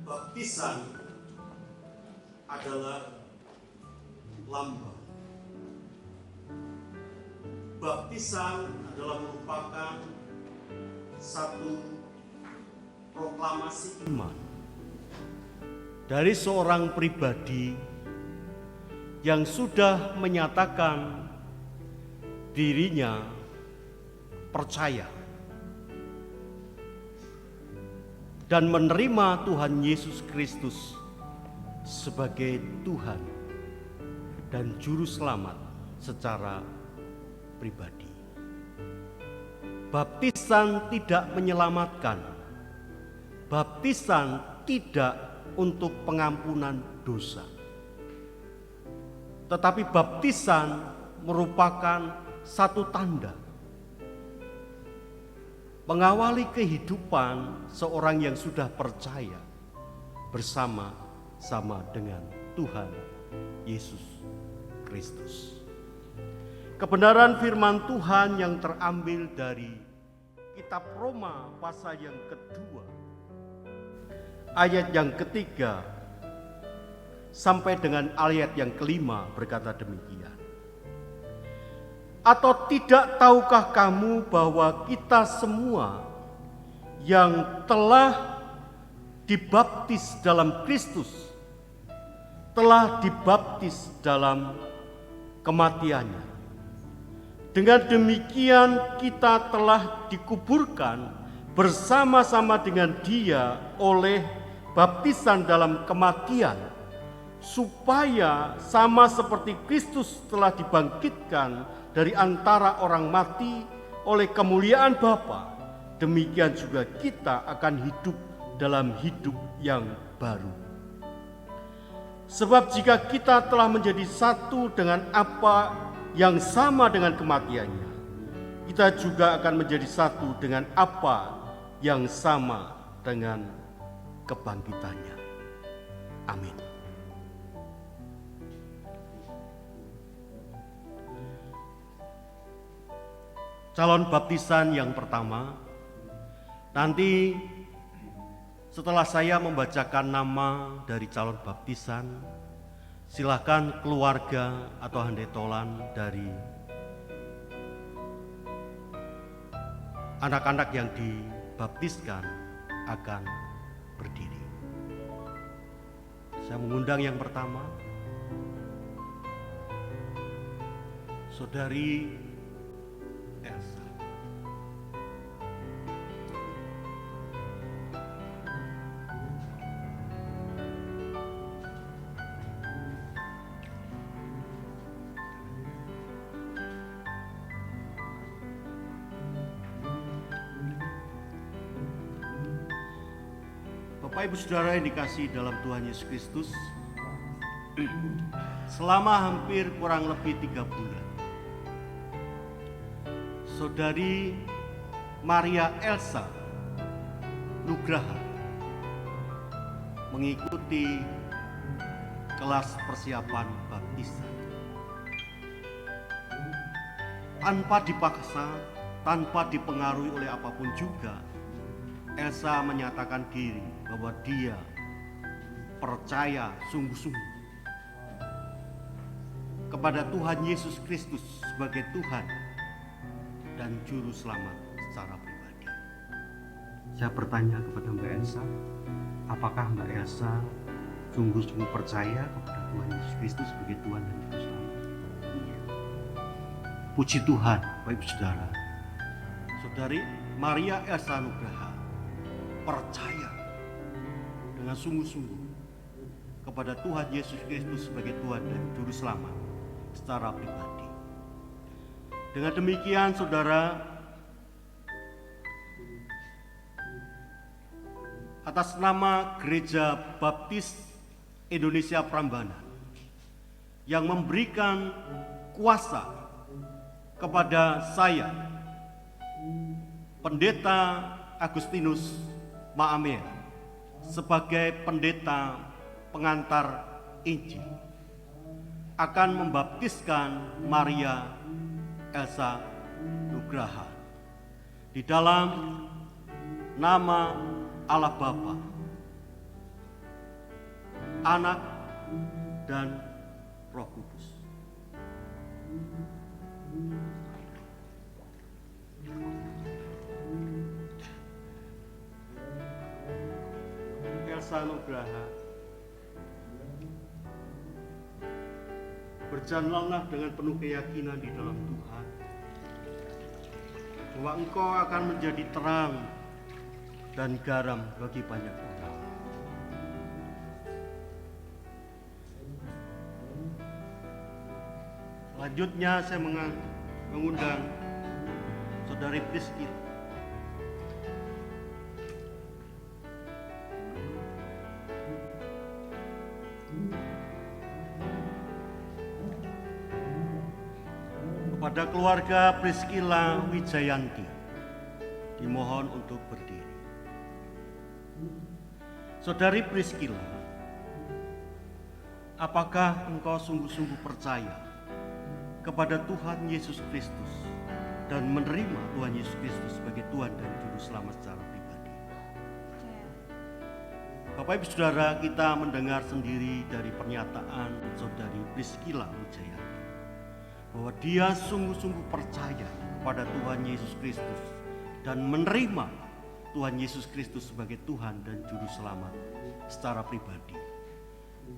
Baptisan adalah lambang. Baptisan adalah merupakan satu proklamasi iman dari seorang pribadi yang sudah menyatakan dirinya percaya dan menerima Tuhan Yesus Kristus sebagai Tuhan dan Juru Selamat secara pribadi. Baptisan tidak menyelamatkan. Baptisan tidak untuk pengampunan dosa. Tetapi baptisan merupakan satu tanda mengawali kehidupan seorang yang sudah percaya bersama-sama dengan Tuhan Yesus Kristus. Kebenaran firman Tuhan yang terambil dari kitab Roma pasal yang kedua, ayat yang ketiga sampai dengan ayat yang kelima berkata demikian. Atau tidak tahukah kamu bahwa kita semua yang telah dibaptis dalam Kristus telah dibaptis dalam kematiannya. Dengan demikian kita telah dikuburkan bersama-sama dengan Dia oleh baptisan dalam kematian, supaya sama seperti Kristus telah dibangkitkan dari antara orang mati oleh kemuliaan Bapa, demikian juga kita akan hidup dalam hidup yang baru. Sebab jika kita telah menjadi satu dengan apa yang sama dengan kematiannya, kita juga akan menjadi satu dengan apa yang sama dengan kebangkitannya. Amin. Calon baptisan yang pertama, nanti setelah saya membacakan nama dari calon baptisan, silakan keluarga atau handetolan dari anak-anak yang dibaptiskan akan berdiri. Saya mengundang yang pertama, Saudari Elsa. Bapak Ibu Saudara yang dikasihi dalam Tuhan Yesus Kristus, selama hampir kurang lebih 3 bulan, Saudari Maria Elsa Nugraha mengikuti kelas persiapan baptisan. Tanpa dipaksa, tanpa dipengaruhi oleh apapun juga, Elsa menyatakan diri bahwa dia percaya sungguh-sungguh kepada Tuhan Yesus Kristus sebagai Tuhan dan Juru Selamat secara pribadi. Saya bertanya kepada Mbak Elsa, apakah Mbak Elsa sungguh-sungguh percaya kepada Tuhan Yesus Kristus sebagai Tuhan dan Juru Selamat? Iya. Puji Tuhan, Bapak Ibu Saudara. Saudari Maria Elsa Nugraha percaya dengan sungguh-sungguh kepada Tuhan Yesus Kristus sebagai Tuhan dan Juru Selamat secara pribadi. Dengan demikian, saudara, atas nama Gereja Baptis Indonesia Prambanan yang memberikan kuasa kepada saya, Pendeta Agustinus Maamea, sebagai pendeta pengantar Injil, akan membaptiskan Maria Elsa Nugraha di dalam nama Allah Bapa Anak, dan Roh Kudus. Elsa Nugraha, berjalanlah dengan penuh keyakinan di dalam Tuhan, bahwa engkau akan menjadi terang dan garam bagi banyak orang. Selanjutnya saya mengundang Saudari Priscilla. Kepada keluarga Priscilla Wijayanti, dimohon untuk berdiri. Saudari Priscilla, apakah engkau sungguh-sungguh percaya kepada Tuhan Yesus Kristus dan menerima Tuhan Yesus Kristus sebagai Tuhan dan Juru Selamat secara pribadi? Bapak Ibu Saudara, kita mendengar sendiri dari pernyataan Saudari Priscilla Wijayanti bahwa dia sungguh-sungguh percaya kepada Tuhan Yesus Kristus dan menerima Tuhan Yesus Kristus sebagai Tuhan dan Juru Selamat secara pribadi.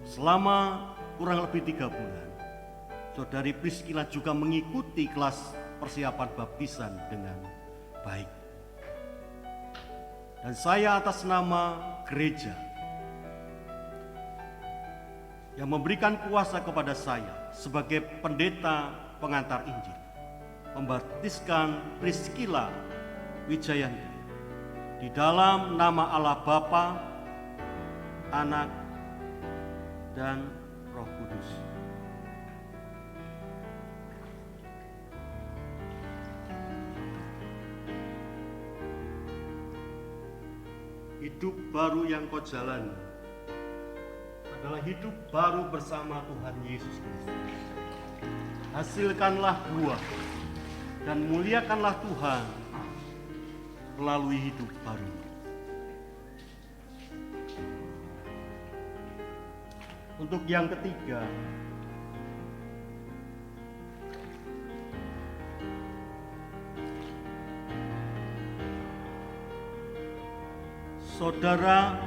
Selama kurang lebih 3 bulan, Saudari Priscilla juga mengikuti kelas persiapan baptisan dengan baik. Dan saya atas nama gereja yang memberikan kuasa kepada saya sebagai pendeta pengantar Injil, membaptiskan Priscilla Wijayanti di dalam nama Allah Bapa, Anak, dan Roh Kudus. Hidup baru yang kau jalani adalah hidup baru bersama Tuhan Yesus Kristus. Hasilkanlah buah dan muliakanlah Tuhan melalui hidup baru. Untuk yang ketiga, Saudara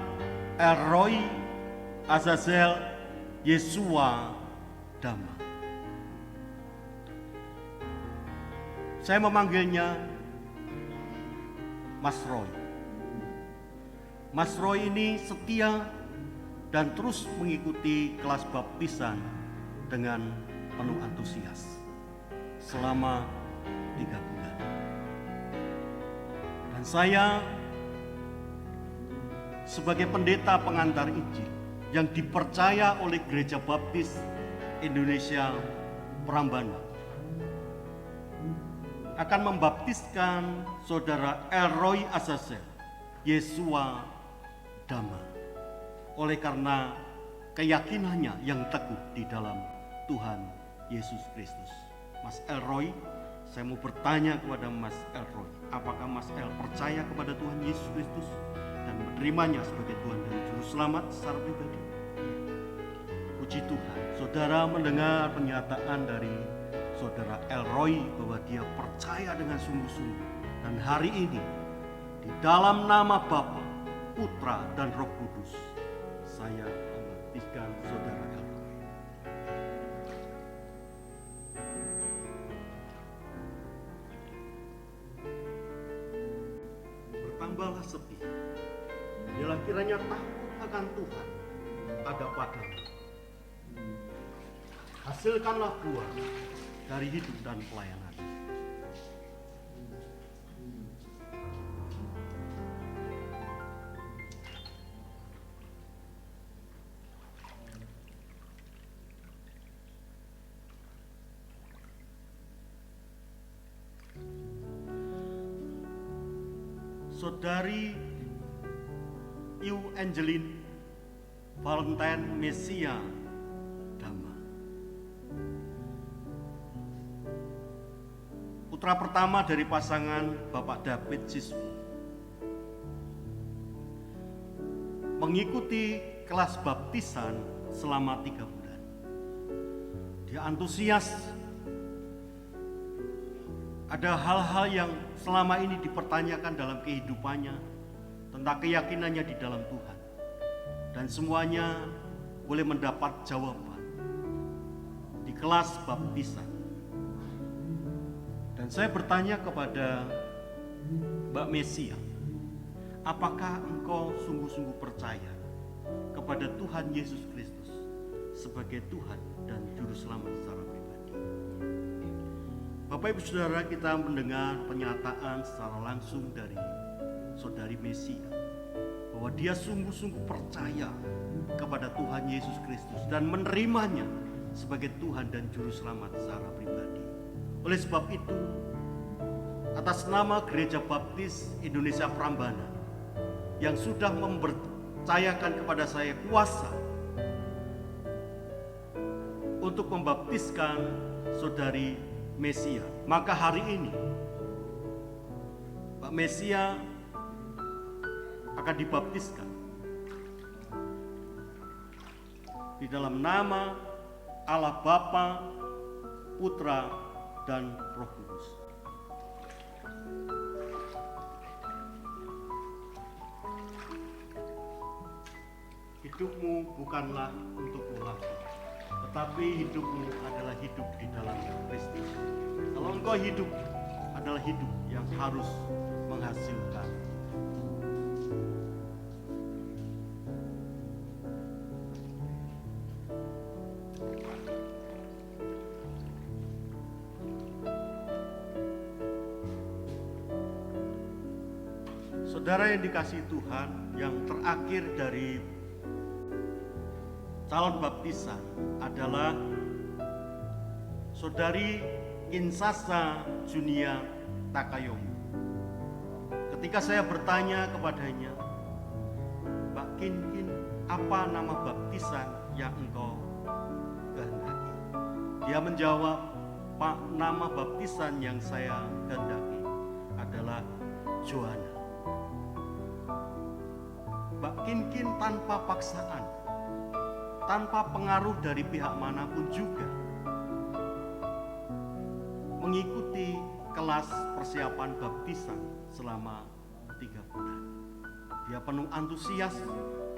Elroy Azazel Yesua Dama. Saya memanggilnya Mas Roy. Mas Roy ini setia dan terus mengikuti kelas baptisan dengan penuh antusias selama 3 bulan. Dan saya sebagai pendeta pengantar Injil yang dipercaya oleh Gereja Baptis Indonesia Prambanan akan membaptiskan Saudara Elroy Azazel Yesua Dama oleh karena keyakinannya yang teguh di dalam Tuhan Yesus Kristus. Mas Elroy, saya mau bertanya kepada Mas Elroy, apakah Mas El percaya kepada Tuhan Yesus Kristus dan menerimanya sebagai Tuhan dan Juru Selamat secara pribadi? Puji Tuhan, saudara mendengar pernyataan dari Saudara Elroy bahwa dia percaya dengan sungguh-sungguh. Dan hari ini, di dalam nama Bapa, Putra, dan Roh Kudus, saya membaptiskan Saudara Elroy. Bertambahlah setia, bila kiranya takut akan Tuhan ada padamu. Hasilkanlah buah dari hidup dan pelayanan. Saudari Iu Angeline Valentine Mesia Dama, putra pertama dari pasangan Bapak David Siswu, mengikuti kelas baptisan selama 3 bulan. Dia antusias. Ada hal-hal yang selama ini dipertanyakan dalam kehidupannya tentang keyakinannya di dalam Tuhan. Dan semuanya boleh mendapat jawaban di kelas baptisan. Dan saya bertanya kepada Mbak Mesia, apakah engkau sungguh-sungguh percaya kepada Tuhan Yesus Kristus sebagai Tuhan dan Juru Selamat secara pribadi? Bapak Ibu Saudara, kita mendengar pernyataan secara langsung dari Saudari Mesia bahwa dia sungguh-sungguh percaya kepada Tuhan Yesus Kristus dan menerimanya sebagai Tuhan dan Juru Selamat secara pribadi. Oleh sebab itu, atas nama Gereja Baptis Indonesia Prambanan yang sudah mempercayakan kepada saya kuasa untuk membaptiskan Saudari Mesia, maka hari ini Pak Mesia akan dibaptiskan di dalam nama Allah Bapa, Putra, dan Roh Kudus. Hidupmu bukanlah untukmu lagi, tetapi hidupmu adalah hidup di dalam Kristus. Kalau engkau hidup adalah hidup yang harus menghasilkan. Saudara yang dikasihi Tuhan, yang terakhir dari calon baptisan adalah Saudari Insasa Junia Takayomu. Ketika saya bertanya kepadanya, Mbak Kinkin, apa nama baptisan yang engkau kehendaki? Dia menjawab, Pak, nama baptisan yang saya kehendaki adalah Joanna. Mbak Kinkin tanpa paksaan, tanpa pengaruh dari pihak manapun juga mengikuti kelas persiapan baptisan selama 3 bulan. Dia penuh antusias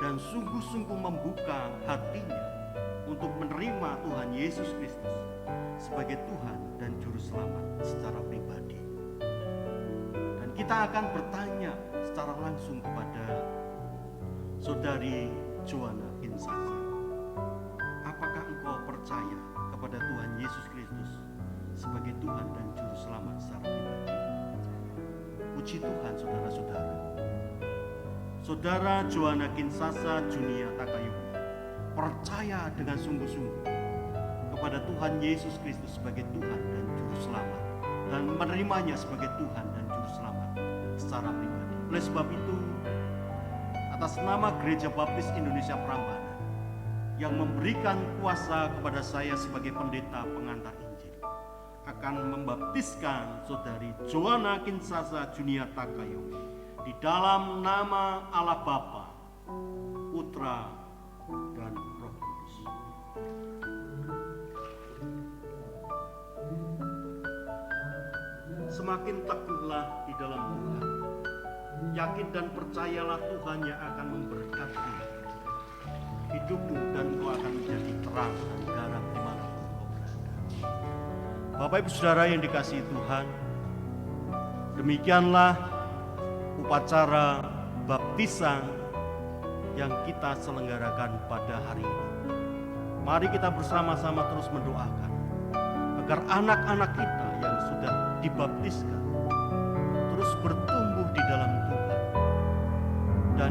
dan sungguh-sungguh membuka hatinya untuk menerima Tuhan Yesus Kristus sebagai Tuhan dan Juru Selamat secara pribadi. Dan kita akan bertanya secara langsung kepada Saudari Joanna Insasa, apakah engkau percaya kepada Tuhan Yesus Kristus sebagai Tuhan dan Juru Selamat secara pribadi? Puji Tuhan, saudara-saudara. Saudara Joanna Insasa Junia Takayomu percaya dengan sungguh-sungguh kepada Tuhan Yesus Kristus sebagai Tuhan dan Juru Selamat dan menerimanya sebagai Tuhan dan Juru Selamat secara pribadi. Oleh sebab itu, atas nama Gereja Baptis Indonesia Prambanan yang memberikan kuasa kepada saya sebagai pendeta pengantar Injil, akan membaptiskan Saudari Joanna Insasa Junia Takayomu di dalam nama Allah Bapa, Putra, dan Roh Kudus. Semakin teguhlah di dalam Tuhan. Yakin dan percayalah Tuhan yang akan memberkati hidupmu dan kau akan menjadi terang dan garam dimanapun kau berada. Bapak Ibu Saudara yang dikasihi Tuhan, demikianlah upacara baptisan yang kita selenggarakan pada hari ini. Mari kita bersama-sama terus mendoakan agar anak-anak kita yang sudah dibaptiskan terus bertumbuh di dalam Tuhan dan